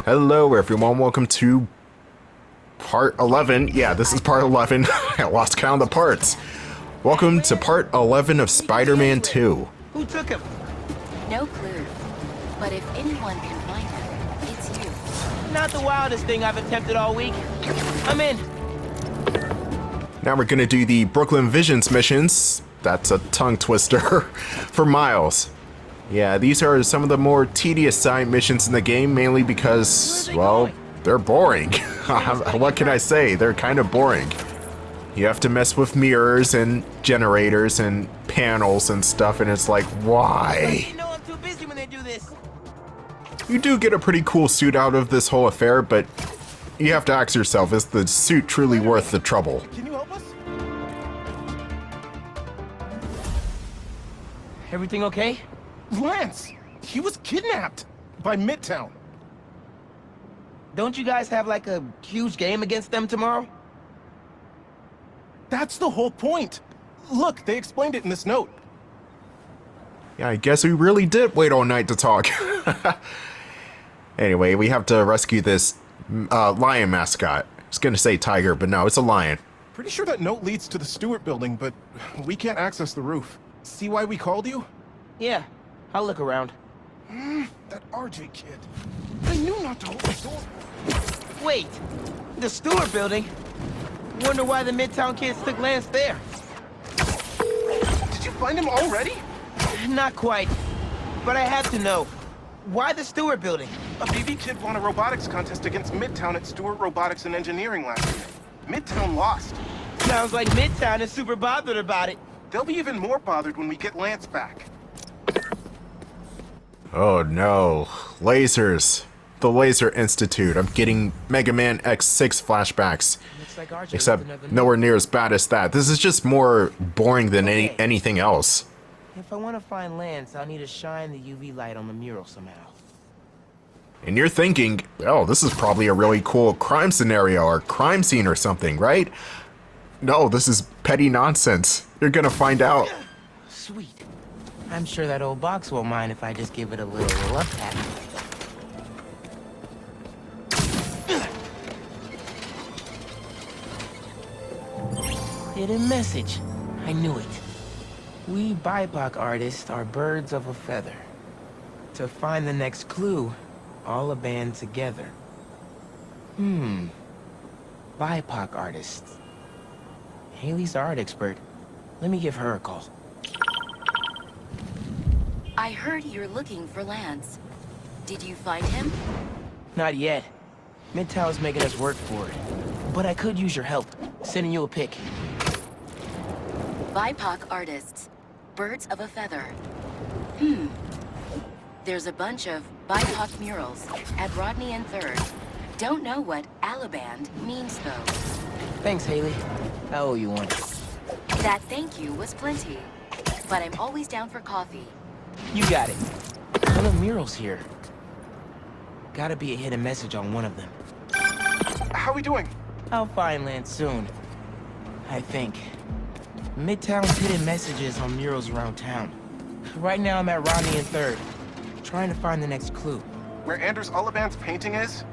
Hello everyone, welcome to part 11. Yeah, this is part 11. I lost count of the parts. Welcome to part 11 of Spider-Man 2. Who took him? No clue. But if anyone can find him, it's you. Not the wildest thing I've attempted all week. I'm in. Now we're gonna do the Brooklyn Visions missions. That's a tongue twister for Miles. Yeah, these are some of the more tedious side missions in the game, mainly because, well, they're boring. What can I say? They're kind of boring. You have to mess with mirrors and generators and panels and stuff, and it's like, why? You know I'm too busy when they do this. You do get a pretty cool suit out of this whole affair, but you have to ask yourself, is the suit truly worth the trouble? Can you help us? Everything okay? Lance! He was kidnapped by Midtown. Don't you guys have like a huge game against them tomorrow? That's the whole point. Look, they explained it in this note. Yeah, I guess we really did wait all night to talk. Anyway, we have to rescue this lion mascot. I was gonna say tiger, but no, it's a lion. Pretty sure that note leads to the Stewart building, but we can't access the roof. See why we called you? Yeah, I'll look around. That RJ kid. I knew not to hold the door. Wait, the Stewart building? Wonder why the Midtown kids took Lance there. Did you find him already? Not quite, but I have to know. Why the Stewart building? A BB kid won a robotics contest against Midtown at Stewart Robotics and Engineering last year. Midtown lost. Sounds like Midtown is super bothered about it. They'll be even more bothered when we get Lance back. Oh no, lasers. The Laser Institute. I'm getting Mega Man X6 flashbacks. Looks like RJ Except nowhere near as bad as that. This is just more boring than anything else. If I want to find Lance, I'll need to shine the UV light on the mural somehow. And you're thinking, oh, this is probably a really cool crime scenario or crime scene or something, right? No, this is petty nonsense. You're gonna find out. Sweet. I'm sure that old box won't mind if I just give it a little love tap. Hidden message. I knew it. We BIPOC artists are birds of a feather. To find the next clue, all a band together. BIPOC artists. Haley's the art expert. Let me give her a call. I heard you're looking for Lance. Did you find him? Not yet. Midtown's making us work for it. But I could use your help. Sending you a pic. BIPOC artists. Birds of a feather. There's a bunch of BIPOC murals at Rodney and 3rd. Don't know what Alaband means, though. Thanks, Haley. I owe you one. That thank you was plenty. But I'm always down for coffee. You got it. Ton of murals here. Gotta be a hidden message on one of them. How we doing? I'll find Lance soon. I think. Midtown's hidden messages on murals around town. Right now I'm at Rodney and 3rd, trying to find the next clue. Where Anders Olivant's painting is?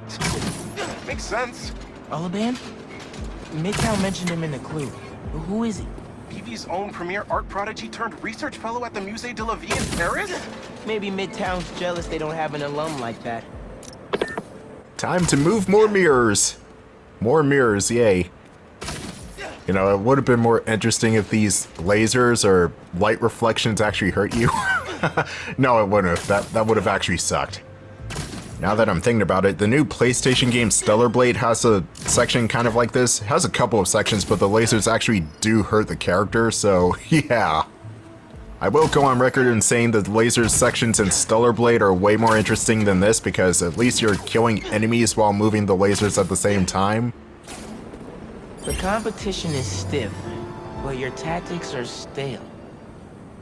Makes sense. Olivant? Midtown mentioned him in the clue. But who is he? BB's own premier art prodigy turned research fellow at the Musée de la Vie in Paris? Maybe Midtown's jealous they don't have an alum like that. Time to move more mirrors. More mirrors, yay. You know, it would have been more interesting if these lasers or light reflections actually hurt you. No, it wouldn't have. That would have actually sucked. Now that I'm thinking about it, the new PlayStation game Stellar Blade has a section kind of like this. It has a couple of sections, but the lasers actually do hurt the character, so yeah. I will go on record in saying that the lasers sections in Stellar Blade are way more interesting than this because at least you're killing enemies while moving the lasers at the same time. The competition is stiff, but your tactics are stale.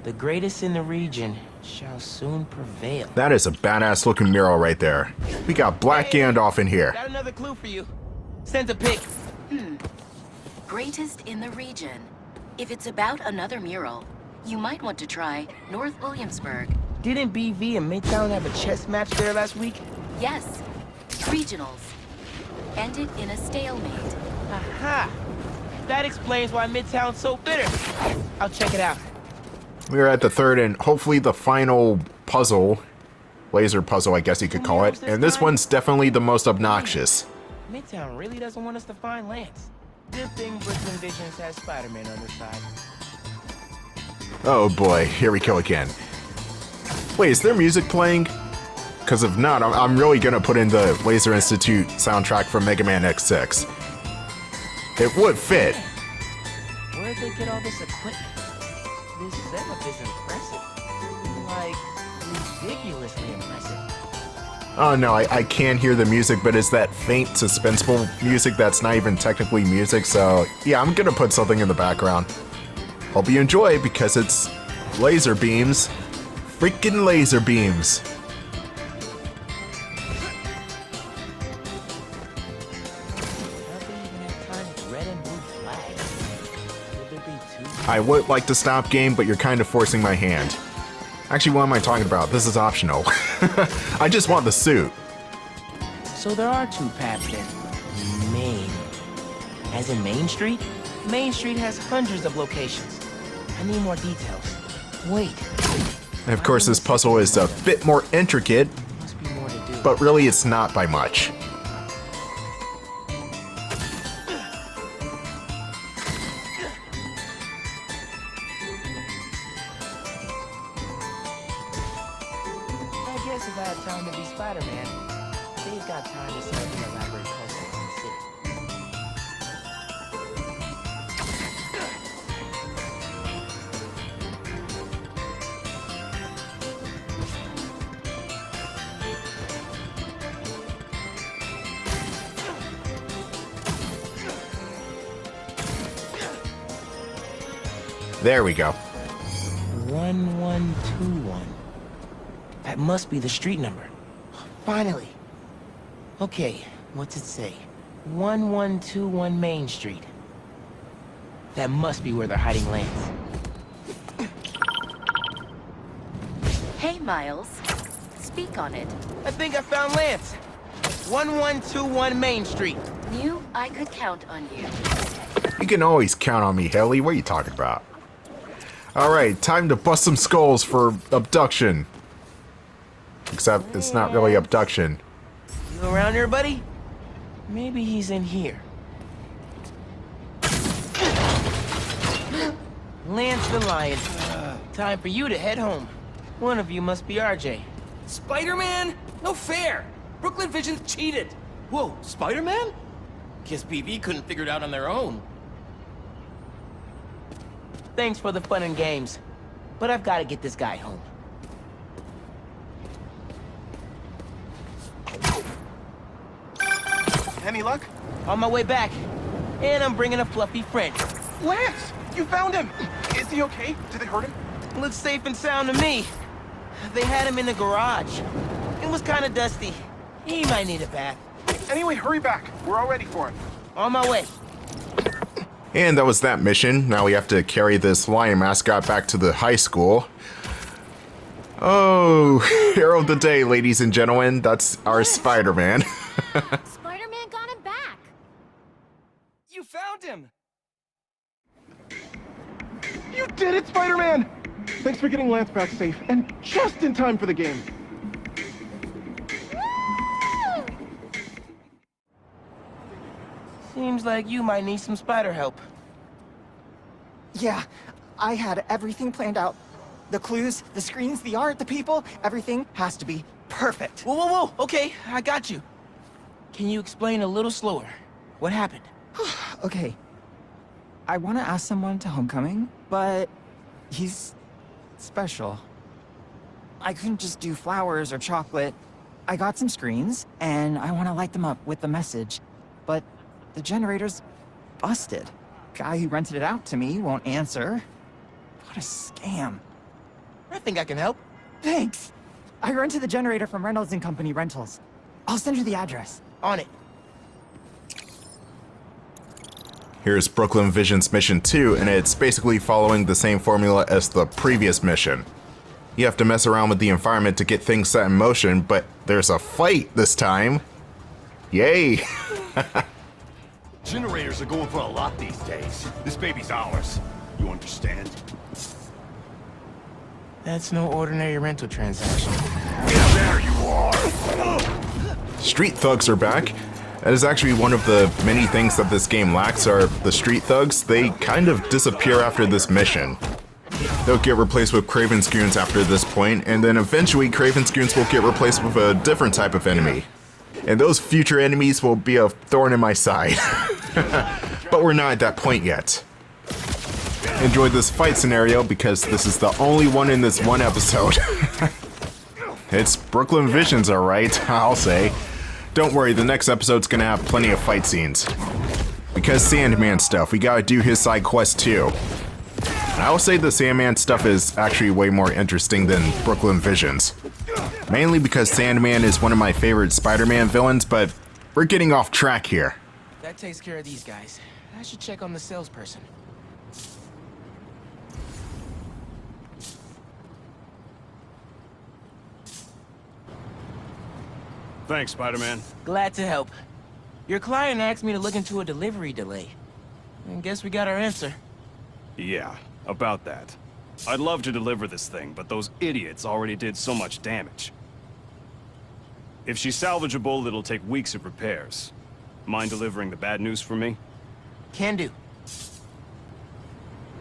The greatest in the region shall soon prevail. That is a badass looking mural right there. We got Black Gandalf in here. Got another clue for you. Send a pic. Greatest in the region. If it's about another mural, you might want to try North Williamsburg. Didn't BV and Midtown have a chess match there last week? Yes. Regionals. Ended in a stalemate. Aha! That explains why Midtown's so bitter. I'll check it out. We're at the third and hopefully the final puzzle. Laser puzzle, I guess you could call it. And this one's definitely the most obnoxious. Midtown really doesn't want us to find Lance. Good thing Brooklyn Visions has Spider-Man on their side. Oh boy, here we go again. Wait, is there music playing? Because if not, I'm really gonna put in the Laser Institute soundtrack from Mega Man X6. It would fit. Where'd they get all this equipment? This setup is impressive. Like, ridiculously impressive. Oh no, I can hear the music, but it's that faint, suspenseful music that's not even technically music, so yeah, I'm gonna put something in the background. Hope you enjoy, because it's laser beams. Freaking laser beams. I would like to stop game, but you're kind of forcing my hand. Actually, what am I talking about? This is optional. I just want the suit. So there are two paths then. Main. As in Main Street? Main Street has hundreds of locations. I need more details. Wait. And of course, this puzzle is a bit more intricate, Must be more to do. but really it's not by much. I guess if I had time to be Spider-Man, they've got time to solve an elaborate puzzle in the city. There we go. 1121. That must be the street number. Finally. Okay, what's it say? 1121 Main Street. That must be where they're hiding Lance. Hey, Miles. Speak on it. I think I found Lance. 1121 Main Street. Knew I could count on you. You can always count on me, Haley. What are you talking about? Alright, time to bust some skulls for abduction. Except it's not really abduction. You around here, buddy? Maybe he's in here. Lance the Lion. Time for you to head home. One of you must be RJ. Spider-Man? No fair! Brooklyn Visions cheated! Whoa, Spider-Man? Guess BB couldn't figure it out on their own. Thanks for the fun and games, but I've got to get this guy home. Any luck? On my way back, and I'm bringing a fluffy friend. Lance! You found him! Is he okay? Did they hurt him? Looks safe and sound to me. They had him in the garage. It was kind of dusty. He might need a bath. Anyway, hurry back. We're all ready for him. On my way. And that was that mission. Now we have to carry this lion mascot back to the high school. Oh, hero of the day, ladies and gentlemen. That's our Spider-Man. Spider-Man got him back. You found him! You did it, Spider-Man! Thanks for getting Lance back safe, and just in time for the game. Woo! Seems like you might need some spider help. Yeah, I had everything planned out. The clues, the screens, the art, the people, everything has to be perfect. Whoa, whoa, whoa. Okay, I got you. Can you explain a little slower? What happened? Okay. I want to ask someone to homecoming, but he's special. I couldn't just do flowers or chocolate. I got some screens, and I want to light them up with the message, but the generator's busted. Guy who rented it out to me won't answer. What a scam. I think I can help. Thanks. I rented the generator from Reynolds and Company Rentals. I'll send you the address. On it. Here's Brooklyn Visions Mission 2, and it's basically following the same formula as the previous mission. You have to mess around with the environment to get things set in motion, but there's a fight this time. Yay! Generators are going for a lot these days. This baby's ours. You understand? That's no ordinary rental transaction. Yeah, there you are! Street thugs are back. That is actually one of the many things that this game lacks are the street thugs. They kind of disappear after this mission. They'll get replaced with Kraven's goons after this point, and then eventually Kraven's goons will get replaced with a different type of enemy. And those future enemies will be a thorn in my side. But we're not at that point yet. Enjoy this fight scenario because this is the only one in this one episode. It's Brooklyn Visions, alright, I'll say. Don't worry, the next episode's gonna have plenty of fight scenes. Because Sandman stuff, we gotta do his side quest too. I will say the Sandman stuff is actually way more interesting than Brooklyn Visions. Mainly because Sandman is one of my favorite Spider-Man villains, but we're getting off track here. That takes care of these guys. I should check on the salesperson. Thanks, Spider-Man. Glad to help. Your client asked me to look into a delivery delay. And guess we got our answer. Yeah, about that. I'd love to deliver this thing, but those idiots already did so much damage. If she's salvageable, it'll take weeks of repairs. Mind delivering the bad news for me? Can do.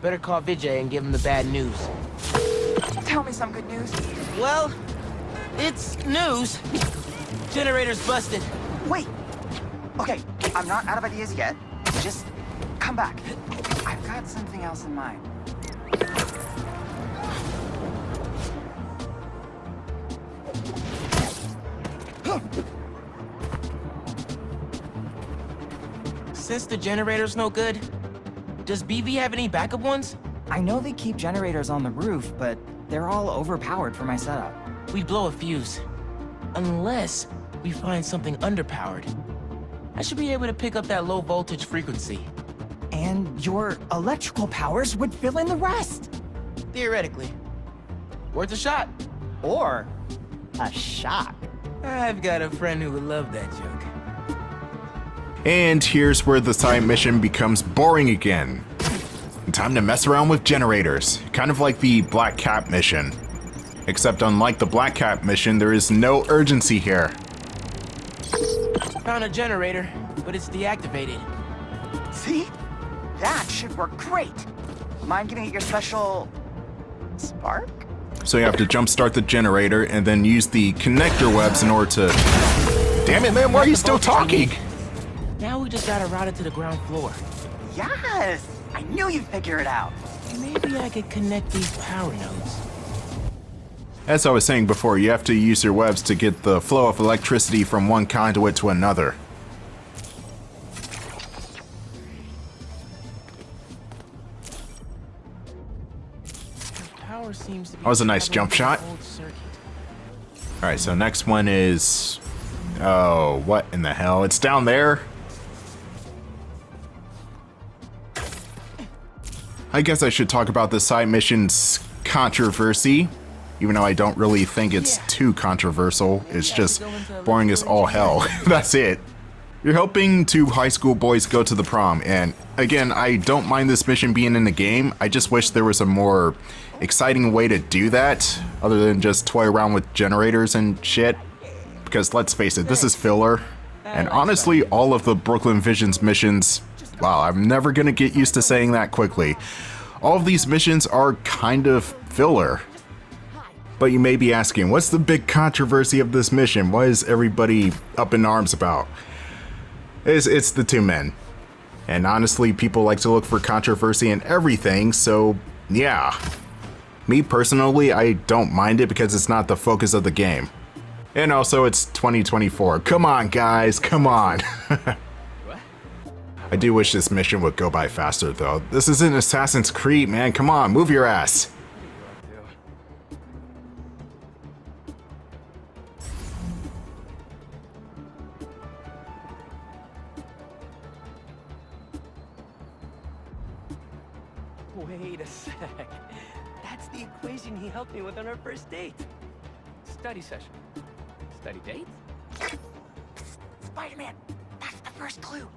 Better call Vijay and give him the bad news. Tell me some good news. Well, it's news. Generator's busted. Wait. Okay, I'm not out of ideas yet. Just come back. I've got something else in mind. Since the generator's no good, does BV have any backup ones? I know they keep generators on the roof, but they're all overpowered for my setup. We'd blow a fuse. Unless we find something underpowered. I should be able to pick up that low voltage frequency. And your electrical powers would fill in the rest. Theoretically. Worth a shot. Or a shock. I've got a friend who would love that joke. And here's where the side mission becomes boring again. Time to mess around with generators, kind of like the Black Cat mission. Except unlike the Black Cat mission, there is no urgency here. Found a generator, but it's deactivated. See? That should work great. Mind giving it your special... spark? So you have to jumpstart the generator and then use the connector webs in order to... Damn it, man, why are you still talking? Now we just gotta route it to the ground floor. Yes! I knew you'd figure it out. Maybe I could connect these power nodes. As I was saying before, you have to use your webs to get the flow of electricity from one conduit to another. Power seems to be That was a nice jump shot. old circuit. Alright, so next one is... Oh, what in the hell? It's down there? I guess I should talk about the side mission's controversy. Even though I don't really think it's too controversial. It's just boring as all hell. That's it. You're helping two high school boys go to the prom, and again, I don't mind this mission being in the game. I just wish there was a more exciting way to do that, other than just toy around with generators and shit. Because let's face it, this is filler. And honestly, all of the Brooklyn Visions missions, wow, I'm never gonna get used to saying that quickly. All of these missions are kind of filler. But you may be asking, what's the big controversy of this mission? What is everybody up in arms about? It's the two men. And honestly, people like to look for controversy in everything, so yeah. Me personally, I don't mind it because it's not the focus of the game. And also, it's 2024. Come on, guys, come on. I do wish this mission would go by faster, though. This isn't Assassin's Creed, man. Come on, move your ass. Wait a sec. That's the equation he helped me with on our first date. Study session. Study date? Spider-Man! That's the first clue.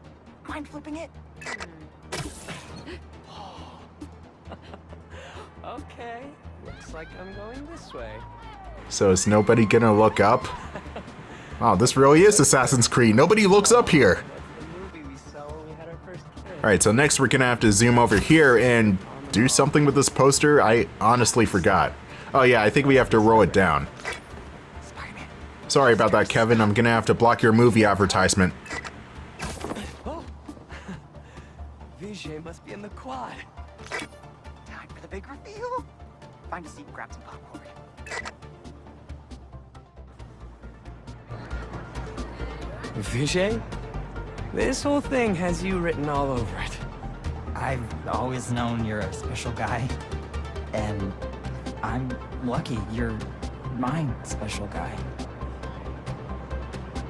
Mind flipping it? Okay, looks like I'm going this way. So is nobody gonna look up? Oh, this really is Assassin's Creed. Nobody looks up here. That's the movie we saw when we had our first kid. Alright, so next we're gonna have to zoom over here and do something with this poster. I honestly forgot. Oh yeah, I think we have to roll it down. Spider-Man. Sorry about that, Kevin. I'm gonna have to block your movie advertisement. Oh. Vijay must be in the quad. Time for the big reveal. Find a seat and grab some popcorn. Vijay? This whole thing has you written all over it. I've always known you're a special guy. And I'm lucky you're my special guy.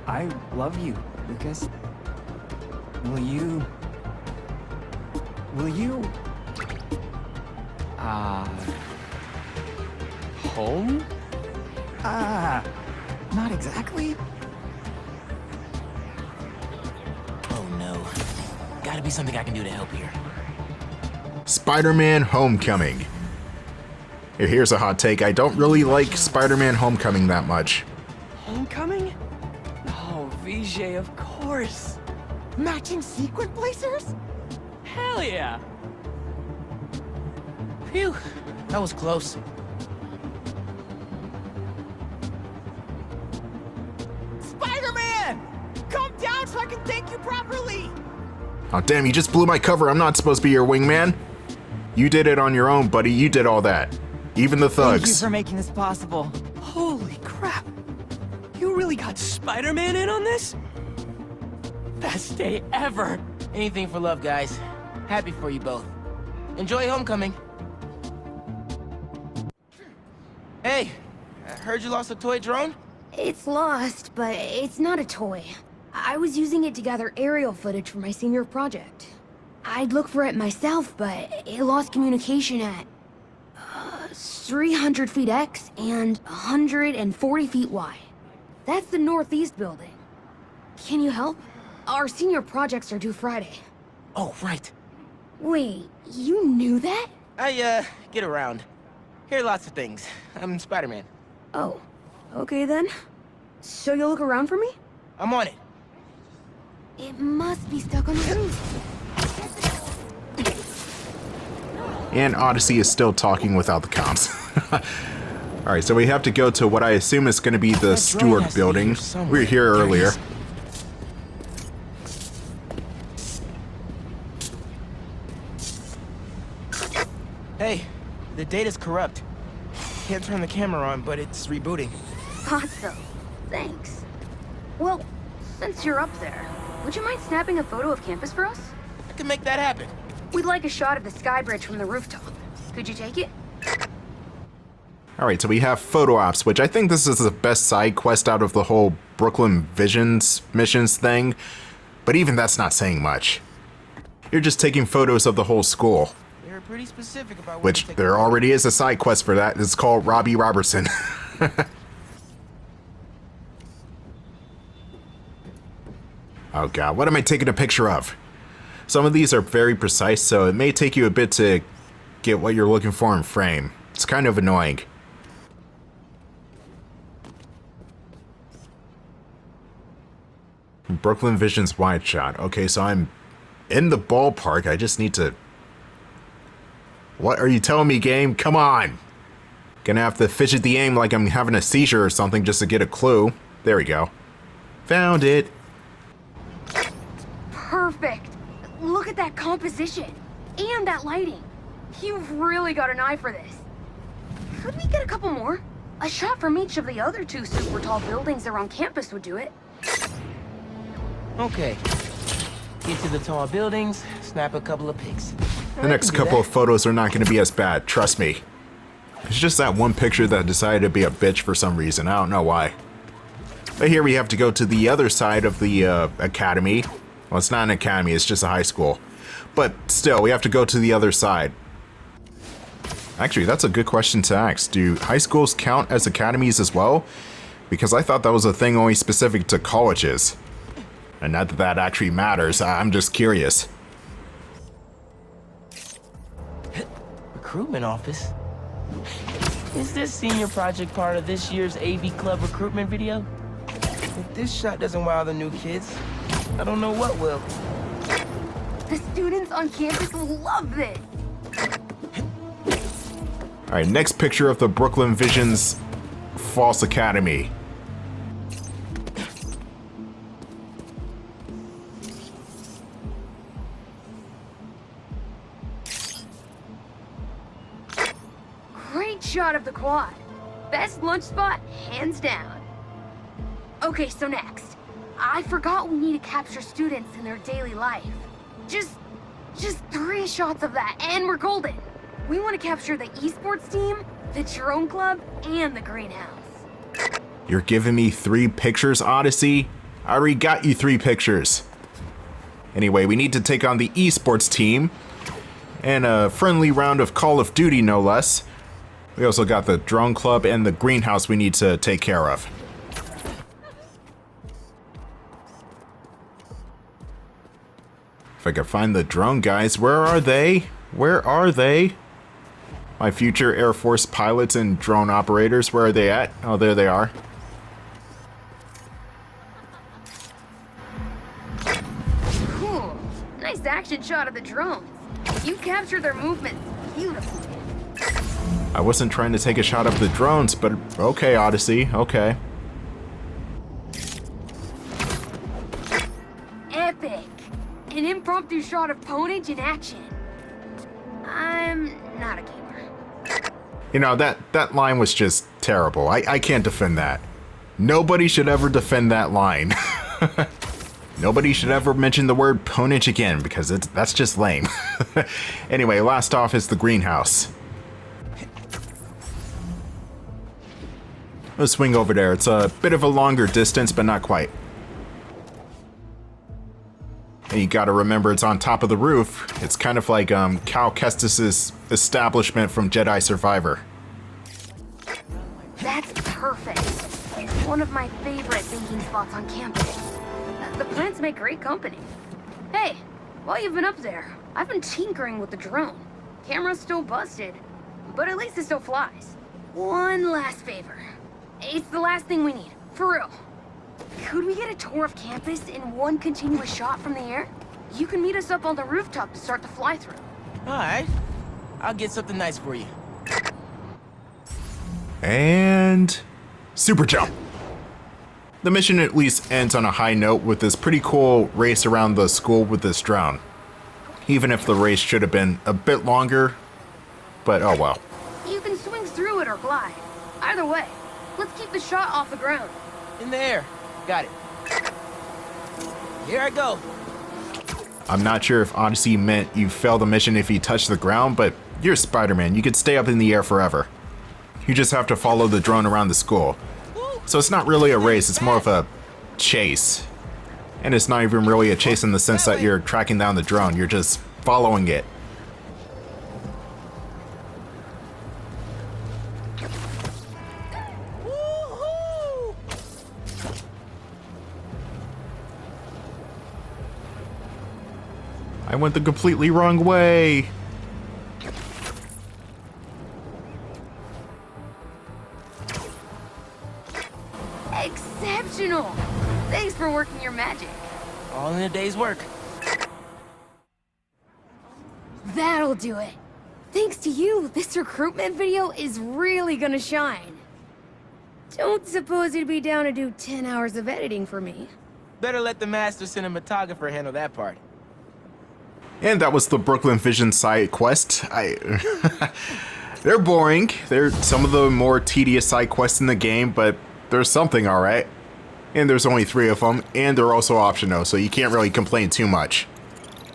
I love you, Lucas. Will you... Home? Not exactly. Oh no. Gotta be something I can do to help here. Spider-Man Homecoming. Here's a hot take. I don't really like Spider-Man Homecoming that much. Homecoming? Oh, Vijay, of course. Matching sequin blazers? Hell yeah. Phew. That was close. Spider-Man! Come down so I can thank you properly! Oh damn, you just blew my cover. I'm not supposed to be your wingman. You did it on your own, buddy. You did all that. Even the Thank you thugs. for making this possible. Holy crap. You really got Spider-Man in on this? Best day ever. Anything for love, guys. Happy for you both. Enjoy homecoming. Hey, I heard you lost a toy drone? It's lost, but it's not a toy. I was using it to gather aerial footage for my senior project. I'd look for it myself, but it lost communication at 300 feet X and 140 feet Y. That's the northeast building. Can you help? Our senior projects are due Friday. Oh, right. Wait, you knew that? I, get around. Hear lots of things. I'm Spider-Man. Oh, okay then. So you'll look around for me? I'm on it. It must be stuck on the roof. And Odyssey is still talking without the comms. Alright, so we have to go to what I assume is going to be the That drone Stewart has to be building. here somewhere. We were here There it earlier. is. Hey, the data's corrupt. Can't turn the camera on, but it's rebooting. Thought so. Thanks. Well, since you're up there, would you mind snapping a photo of campus for us? I can make that happen. We'd like a shot of the sky bridge from the rooftop. Could you take it? Alright, so we have photo ops, which I think this is the best side quest out of the whole Brooklyn Visions missions thing. But even that's not saying much. You're just taking photos of the whole school. They're pretty specific about Which what there already is a side quest for that. It's called Robbie Robertson. Oh god, what am I taking a picture of? Some of these are very precise, so it may take you a bit to get what you're looking for in frame. It's kind of annoying. Brooklyn Visions wide shot. Okay, so I'm in the ballpark. I just need to... What are you telling me, game? Come on! Gonna have to fidget the aim like I'm having a seizure or something just to get a clue. There we go. Found it. Perfect. Look at that composition. And that lighting. You've really got an eye for this. Could we get a couple more? A shot from each of the other two super tall buildings around campus would do it. Okay. Get to the tall buildings, snap a couple of pics. The next couple of photos are not going to be as bad, trust me. It's just that one picture that decided to be a bitch for some reason. I don't know why. But here we have to go to the other side of the academy. Well, it's not an academy, it's just a high school. But still, we have to go to the other side. Actually, that's a good question to ask. Do high schools count as academies as well? Because I thought that was a thing only specific to colleges. And not that that actually matters, I'm just curious. Recruitment office? Is this senior project part of this year's AV Club recruitment video? If this shot doesn't wow the new kids, I don't know what will. The students on campus will love this. Alright, next picture of the Brooklyn Visions False Academy. Great shot of the quad. Best lunch spot, hands down. Okay, so next. I forgot we need to capture students in their daily life. Just 3 shots of that, and we're golden. We want to capture the esports team, the drone club, and the greenhouse. You're giving me 3 pictures, Odyssey? I already got you 3 pictures. Anyway, we need to take on the esports team. And a friendly round of Call of Duty, no less. We also got the drone club and the greenhouse we need to take care of. If I could find the drone guys, where are they? Where are they? My future Air Force pilots and drone operators, where are they at? Oh, there they are. Cool. Nice action shot of the drones. You captured their movements beautifully. I wasn't trying to take a shot of the drones, but okay, Odyssey, okay. Epic. An impromptu shot of Ponage in action. I'm not a gamer. You know, that line was just terrible. I can't defend that. Nobody should ever defend that line. Nobody should ever mention the word ponage again, because that's just lame. Anyway, last off is the greenhouse. Let's swing over there. It's a bit of a longer distance, but not quite. And you gotta remember it's on top of the roof. It's kind of like Cal Kestis's establishment from Jedi Survivor. That's perfect. One of my favorite baking spots on campus. The plants make great company. Hey, while you've been up there, I've been tinkering with the drone. Camera's still busted, but at least it still flies. One last favor. It's the last thing we need, for real. Could we get a tour of campus in one continuous shot from the air? You can meet us up on the rooftop to start the fly-through. Alright. I'll get something nice for you. And super jump. The mission at least ends on a high note with this pretty cool race around the school with this drone. Even if the race should have been a bit longer, but oh well. You can swing through it or glide. Either way, let's keep the shot off the ground. In the air. Got it. Here I go. I'm not sure if Odyssey meant you fail the mission if you touch the ground, but you're Spider-Man. You could stay up in the air forever. You just have to follow the drone around the school. So it's not really a race, it's more of a chase. And it's not even really a chase in the sense that you're tracking down the drone, you're just following it. I went the completely wrong way. Exceptional! Thanks for working your magic. All in a day's work. That'll do it. Thanks to you, this recruitment video is really gonna shine. Don't suppose you'd be down to do 10 hours of editing for me. Better let the master cinematographer handle that part. And that was the Brooklyn Vision side quest. They're boring. They're some of the more tedious side quests in the game, but there's something alright. And there's only 3 of them, and they're also optional, so you can't really complain too much.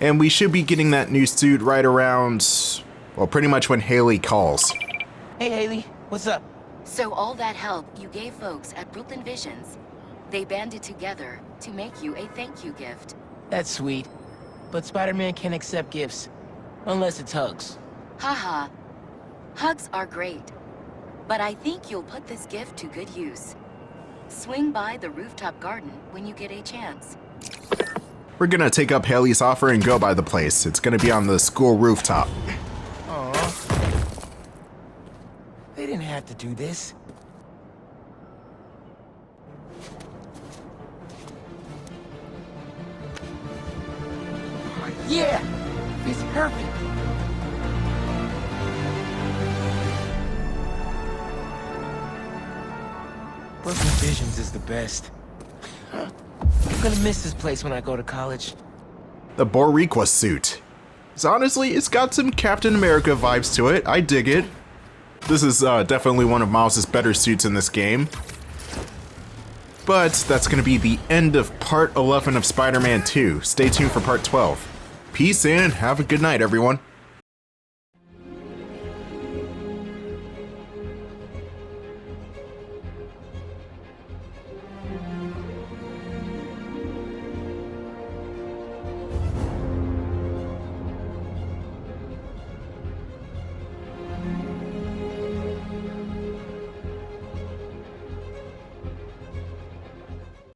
And we should be getting that new suit right around, well, pretty much when Haley calls. Hey, Haley. What's up? So all that help you gave folks at Brooklyn Visions, they banded together to make you a thank you gift. That's sweet. But Spider-Man can't accept gifts. Unless it's hugs. Haha. Hugs are great. But I think you'll put this gift to good use. Swing by the rooftop garden when you get a chance. We're gonna take up Haley's offer and go by the place. It's gonna be on the school rooftop. Aw. They didn't have to do this. Yeah! It's perfect! Brooklyn Visions is the best. I'm gonna miss this place when I go to college. The Boricua suit. It's got some Captain America vibes to it. I dig it. This is definitely one of Miles' better suits in this game. But that's going to be the end of part 11 of Spider-Man 2. Stay tuned for part 12. Peace and have a good night, everyone.